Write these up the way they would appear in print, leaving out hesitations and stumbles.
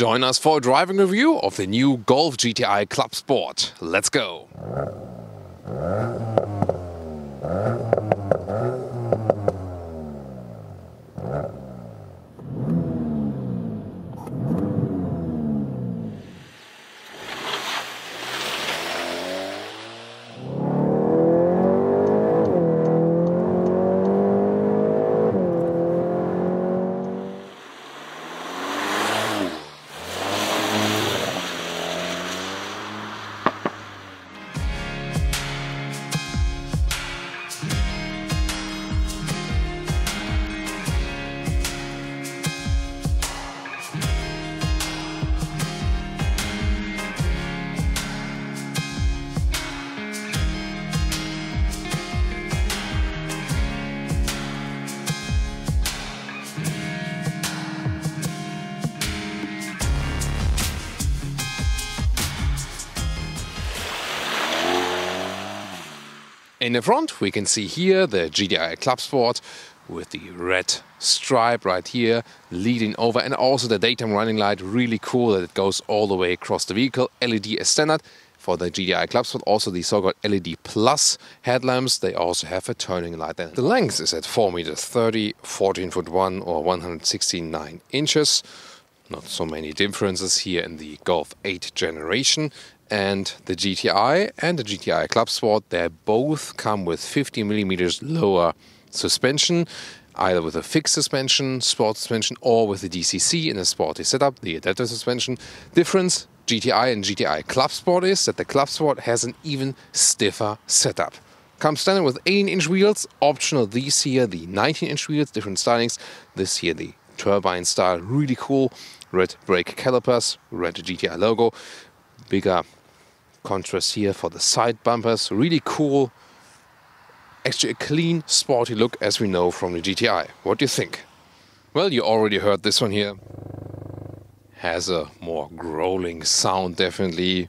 Join us for a driving review of the new Golf GTI Clubsport. Let's go! In the front we can see here the GTI Clubsport with the red stripe right here leading over, and also the daytime running light, really cool that it goes all the way across the vehicle. LED is standard for the GTI Clubsport, also the so-called LED Plus headlamps, they also have a turning light. Then the length is at 4 meters 30, 14'1" or 169 inches. Not so many differences here in the Golf 8 generation. And the GTI and the GTI Clubsport, they both come with 50 millimeters lower suspension, either with a fixed suspension, sport suspension, or with the DCC in a sporty setup, the adaptive suspension. Difference GTI and GTI Clubsport is that the Clubsport has an even stiffer setup. Comes standard with 18-inch wheels, optional these here, the 19-inch wheels, different stylings. This here, the turbine style, really cool. Red brake calipers, red GTI logo, bigger contrast here for the side bumpers, really cool. Actually a clean, sporty look as we know from the GTI. What do you think? Well, you already heard this one here. Has a more growling sound, definitely.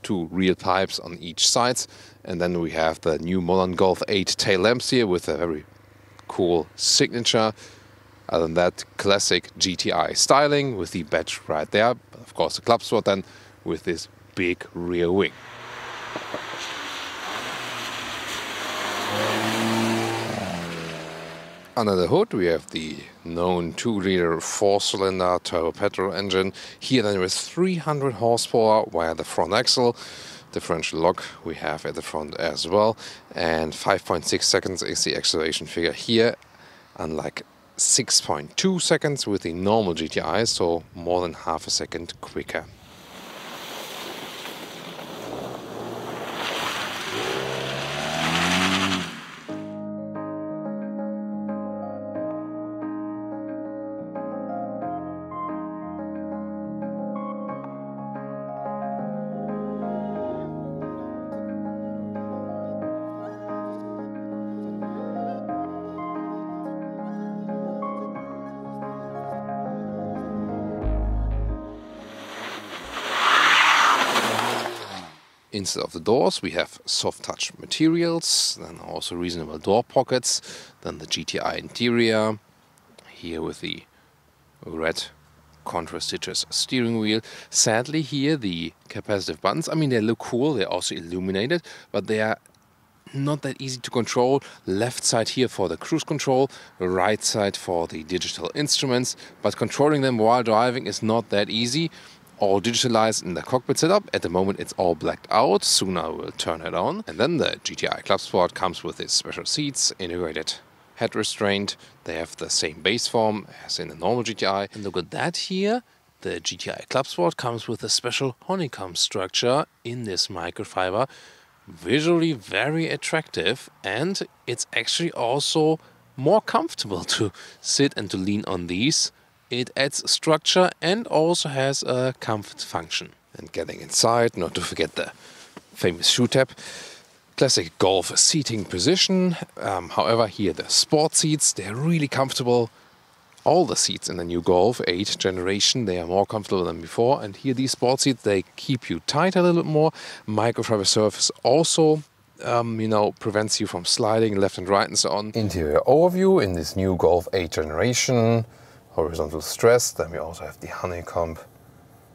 Two real pipes on each side. And then we have the new modern Golf 8 tail lamps here with a very cool signature. Other than that, classic GTI styling with the badge right there. Of course, the Clubsport then with this big rear wing. Under the hood we have the known 2-liter 4-cylinder turbo petrol engine. Here then with 300 horsepower via the front axle. Differential lock we have at the front as well. And 5.6 seconds is the acceleration figure here, unlike 6.2 seconds with the normal GTI, so more than half a second quicker. Instead of the doors we have soft touch materials, then also reasonable door pockets, then the GTI interior, here with the red contrast stitches steering wheel. Sadly here the capacitive buttons, I mean they look cool, they're also illuminated, but they are not that easy to control. Left side here for the cruise control, right side for the digital instruments, but controlling them while driving is not that easy. All digitalized in the cockpit setup. At the moment it's all blacked out, soon I will turn it on. And then the GTI Clubsport comes with its special seats, integrated head restraint. They have the same base form as in the normal GTI. And look at that here, the GTI Clubsport comes with a special honeycomb structure in this microfiber. Visually very attractive, and it's actually also more comfortable to sit and to lean on these. It adds structure and also has a comfort function. And getting inside, not to forget the famous shoe tab. Classic Golf seating position. However, here the sport seats, they're really comfortable. All the seats in the new Golf 8 generation, they are more comfortable than before. And here these sport seats, they keep you tight a little bit more. Microfiber surface also prevents you from sliding left and right and so on. Interior overview in this new Golf 8 generation. Horizontal stress, then we also have the honeycomb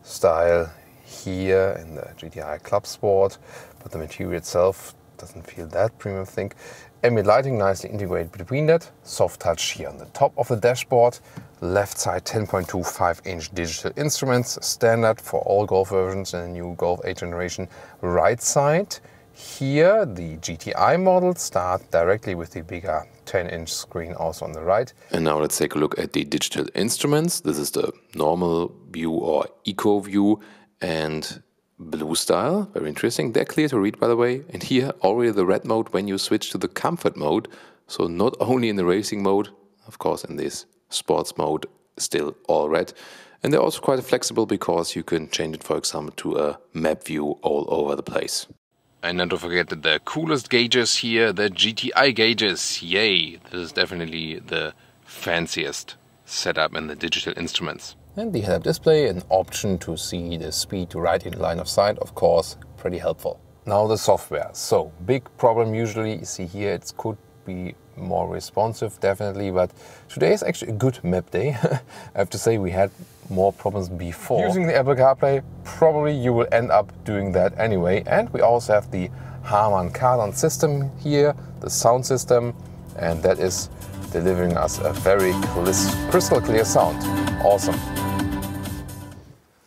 style here in the GTI Clubsport, but the material itself doesn't feel that premium, I think. Ambient lighting nicely integrated between that. Soft touch here on the top of the dashboard. Left side 10.25-inch digital instruments, standard for all Golf versions in the new Golf 8 generation. Right side, here the GTI models start directly with the bigger 10-inch screen also on the right. And now let's take a look at the digital instruments. This is the normal view or eco view and blue style, very interesting. They're clear to read, by the way. And here already the red mode when you switch to the comfort mode. So not only in the racing mode, of course in this sports mode, still all red. And they're also quite flexible because you can change it, for example, to a map view all over the place. And not to forget the coolest gauges here, the GTI gauges. Yay! This is definitely the fanciest setup in the digital instruments. And the head-up display, an option to see the speed right in line of sight, of course, pretty helpful. Now the software. So, big problem usually, you see here, it could be more responsive, definitely, but today is actually a good map day. I have to say we had more problems before. Using the Apple CarPlay, probably you will end up doing that anyway. And we also have the Harman Kardon system here, the sound system, and that is delivering us a very crystal clear sound. Awesome.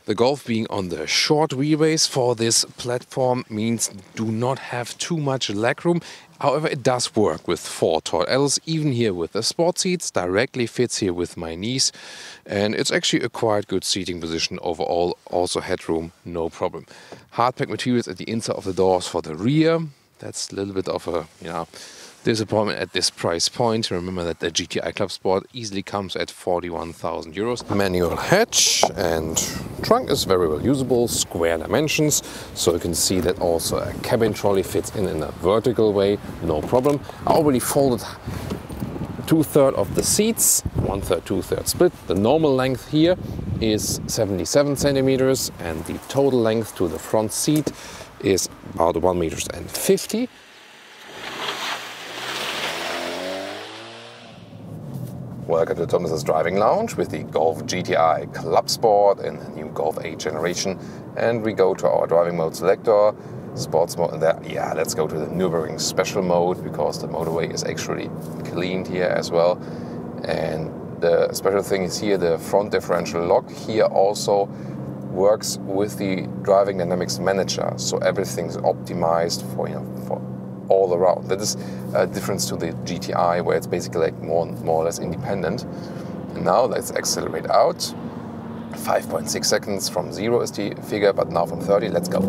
The Golf being on the short wheelbase for this platform means do not have too much legroom. However, it does work with 4 tall Ls, even here with the sport seats, directly fits here with my knees. And it's actually a quite good seating position overall, also headroom, no problem. Hardpack materials at the inside of the doors for the rear. That's a little bit of a, disappointment at this price point. Remember that the GTI Clubsport easily comes at 41,000 euros. Manual hatch and trunk is very well usable, square dimensions. So you can see that also a cabin trolley fits in a vertical way, no problem. I already folded 2/3 of the seats, 1/3, 2/3 split. The normal length here is 77 centimeters and the total length to the front seat is about 1.50 meters. Welcome to Thomas's Driving Lounge with the Golf GTI Clubsport in the new Golf 8 generation. And we go to our driving mode selector, sports mode, and there, let's go to the Nürburgring special mode because the motorway is actually cleaned here as well. And the special thing is here, the front differential lock here also works with the Driving Dynamics Manager. So everything's optimized for all around. That is a difference to the GTI where it's basically like more or less independent. And now let's accelerate out. 5.6 seconds from 0 is the figure, but now from 30, let's go.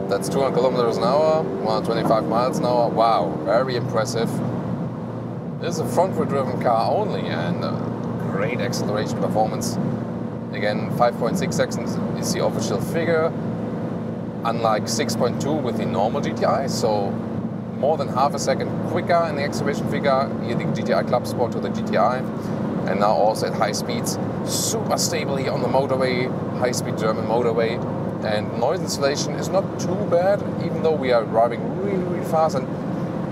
That's 200 kilometers an hour, 125 miles an hour. Wow, very impressive. This is a front-wheel driven car only and great acceleration performance. Again, 5.6 seconds is the official figure, unlike 6.2 with the normal GTI. So more than half a second quicker in the acceleration figure, here the GTI Clubsport to the GTI. And now also at high speeds, super stable here on the motorway, high-speed German motorway. And noise insulation is not too bad, even though we are driving really, really fast. And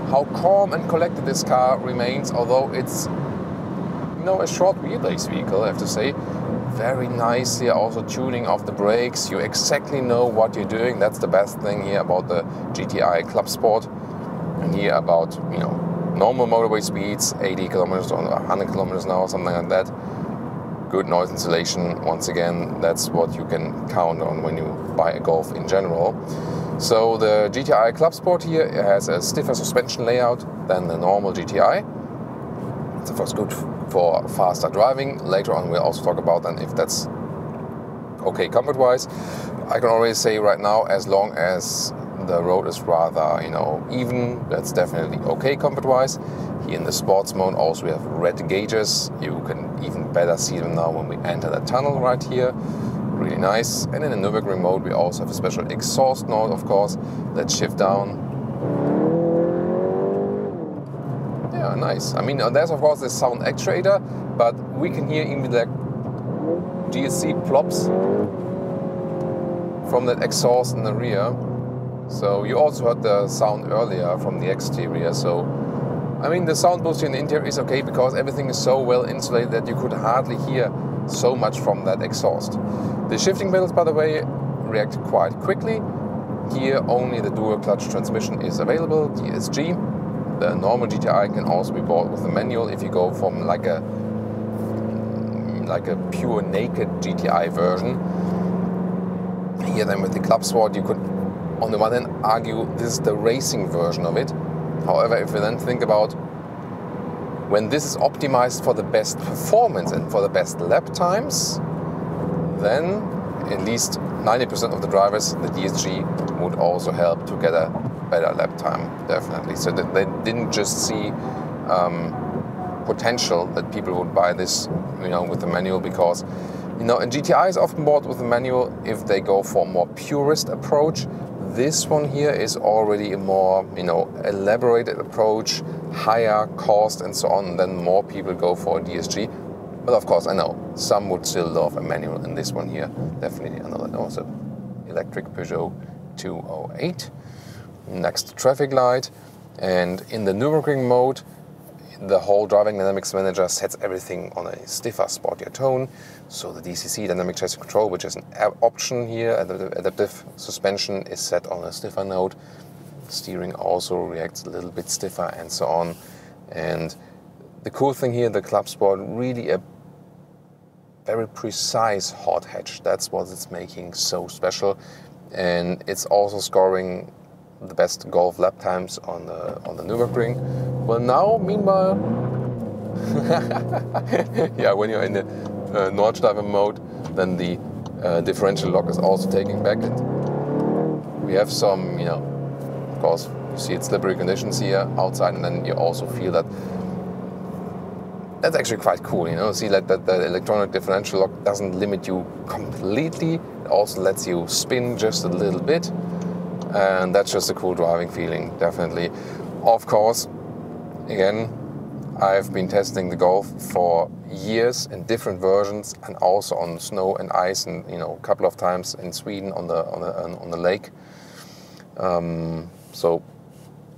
how calm and collected this car remains, although it's a short wheelbase vehicle, I have to say. Very nice here, also tuning of the brakes. You exactly know what you're doing. That's the best thing here about the GTI Clubsport. And here about, normal motorway speeds, 80 kilometers or 100 kilometers an hour, something like that. Good noise insulation, once again, that's what you can count on when you buy a Golf in general. So the GTI Clubsport here has a stiffer suspension layout than the normal GTI. It's of course good for faster driving. Later on we'll also talk about then if that's okay comfort-wise. I can already say right now, as long as the road is rather, even, that's definitely okay comfort-wise. Here in the sports mode also we have red gauges. You can even better see them now when we enter the tunnel right here. Really nice. And in the Nürburgring mode we also have a special exhaust note, of course. Let's shift down. Yeah, nice. I mean, there's of course this sound actuator, but we can hear even the GSC plops from that exhaust in the rear. So you also heard the sound earlier from the exterior. So I mean, the sound boost in the interior is okay because everything is so well insulated that you could hardly hear so much from that exhaust. The shifting pedals, by the way, react quite quickly. Here only the dual clutch transmission is available, DSG. The normal GTI can also be bought with a manual if you go from like a pure naked GTI version. Here then with the Clubsport you could on the one hand argue this is the racing version of it. However, if we then think about when this is optimized for the best performance and for the best lap times, then at least 90% of the drivers, the DSG would also help to get a better lap time, definitely. So that they didn't just see potential that people would buy this, with the manual, because, and GTI is often bought with the manual if they go for a more purist approach. This one here is already a more, elaborated approach, higher cost and so on, and then more people go for a DSG. But of course, I know some would still love a manual in this one here. Definitely another also electric Peugeot 208. Next traffic light, and in the Nürburgring mode, the whole driving dynamics manager sets everything on a stiffer, sportier tone. So the DCC, dynamic chassis control, which is an option here, adaptive suspension is set on a stiffer note. Steering also reacts a little bit stiffer and so on. And the cool thing here, the Clubsport, really a very precise hot hatch. That's what it's making so special. And it's also scoring the best Golf lap times on the Nürburgring. Well, now, meanwhile, yeah, when you're in the Nordschleife mode, then the differential lock is also taking back, and we have some, of course, you see it's slippery conditions here outside, and then you also feel that that's actually quite cool, see that the electronic differential lock doesn't limit you completely, it also lets you spin just a little bit. And that's just a cool driving feeling, definitely. Of course, again, I've been testing the Golf for years in different versions, and also on snow and ice, and a couple of times in Sweden on the lake. So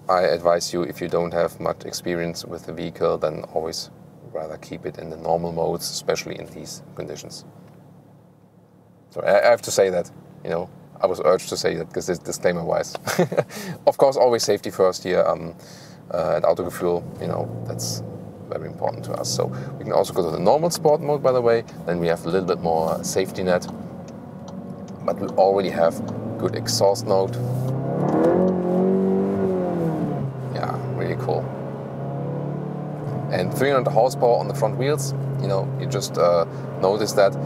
I advise you, if you don't have much experience with the vehicle, then always rather keep it in the normal modes, especially in these conditions. So I have to say that, I was urged to say that because it's disclaimer-wise. Of course, always safety first here at Autogefühl. That's very important to us. So we can also go to the normal sport mode, by the way. Then we have a little bit more safety net. But we already have good exhaust note. Yeah, really cool. And 300 horsepower on the front wheels. You just notice that.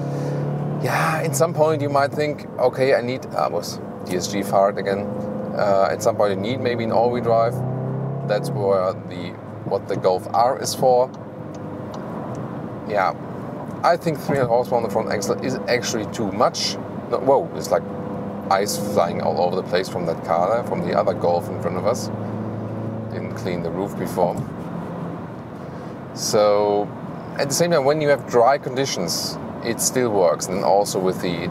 Yeah, at some point you might think, okay, I was DSG fired again. At some point you need maybe an all-wheel drive. That's where what the Golf R is for. Yeah, I think 300 horsepower on the front axle is actually too much. No, whoa, it's like ice flying all over the place from that car there, from the other Golf in front of us. Didn't clean the roof before. So, at the same time, when you have dry conditions, it still works. And also with the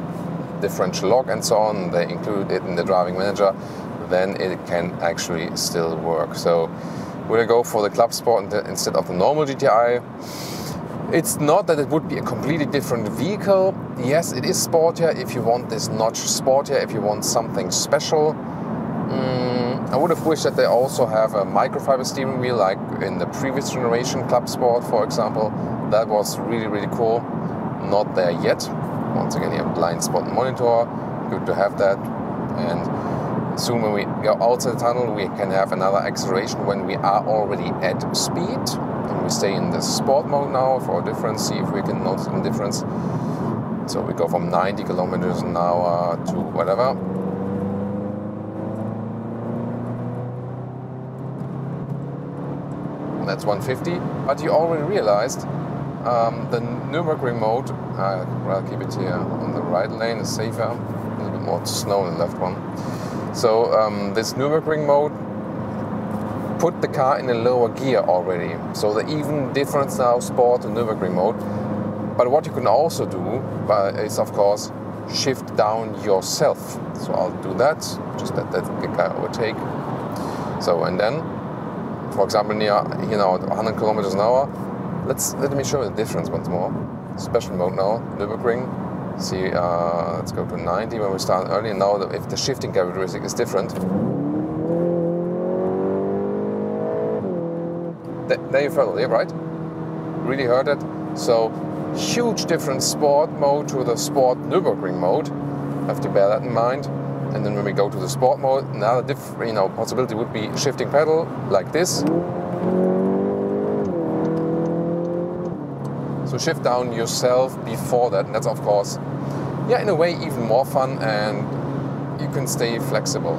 differential lock and so on, they include it in the driving manager, then it can actually still work. So we're gonna go for the Clubsport instead of the normal GTI. It's not that it would be a completely different vehicle. Yes, it is sportier if you want this notch, sportier if you want something special. I would have wished that they also have a microfiber steering wheel like in the previous generation Clubsport, for example. That was really, really cool. Not there yet. Once again, you have blind spot monitor. Good to have that. And soon when we go outside the tunnel, we can have another acceleration when we are already at speed. And we stay in the sport mode now for a difference, see if we can notice a difference. So we go from 90 kilometers an hour to whatever. That's 150. But you already realized the Nürburgring mode, I'd rather keep it here on the right lane, is safer. A little bit more snow in the left one. So this Nürburgring mode put the car in a lower gear already. So the even difference now, sport and Nürburgring mode. But what you can also do is, of course, shift down yourself. So I'll do that, just let that guy overtake. So, and then, for example, near, you know, 100 kilometers an hour, let me show you the difference once more. Special mode now, Nürburgring. See, let's go to 90 when we start early. Now, if the shifting characteristic is different, there you felt it, right? Really heard it. So, huge difference sport mode to the sport Nürburgring mode. Have to bear that in mind. And then when we go to the sport mode, another possibility would be shifting pedal like this. So shift down yourself before that, and that's of course, yeah, in a way even more fun, and you can stay flexible.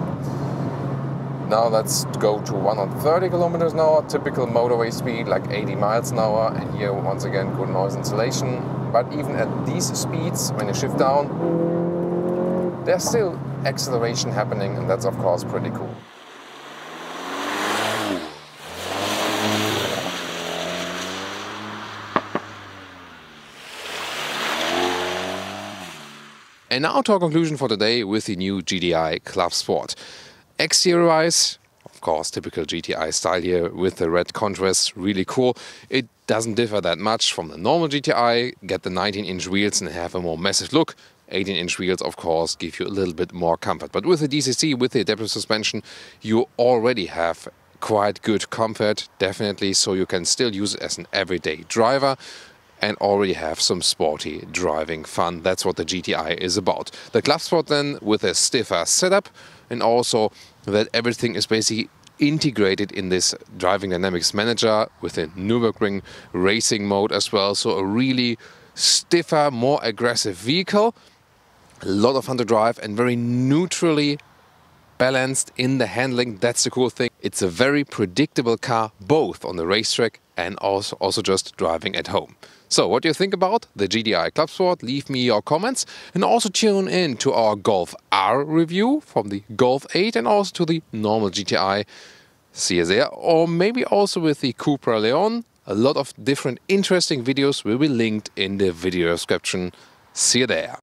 Now let's go to 130 kilometers an hour, typical motorway speed like 80 miles an hour, and here once again good noise insulation. But even at these speeds, when you shift down, there's still acceleration happening, and that's of course pretty cool. And now to our conclusion for today with the new GTI Clubsport. Exterior-wise, of course, typical GTI style here with the red contrast, really cool. It doesn't differ that much from the normal GTI. Get the 19-inch wheels and have a more massive look. 18-inch wheels, of course, give you a little bit more comfort. But with the DCC, with the adaptive suspension, you already have quite good comfort, definitely, so you can still use it as an everyday driver and already have some sporty driving fun. That's what the GTI is about. The Clubsport then with a stiffer setup, and also that everything is basically integrated in this driving dynamics manager with a Nürburgring racing mode as well. So a really stiffer, more aggressive vehicle. A lot of fun to drive and very neutrally balanced in the handling. That's the cool thing. It's a very predictable car, both on the racetrack and also just driving at home. So what do you think about the GTI Clubsport? Leave me your comments, and also tune in to our Golf R review from the Golf 8 and also to the normal GTI. See you there. Or maybe also with the Cupra Leon. A lot of different interesting videos will be linked in the video description. See you there.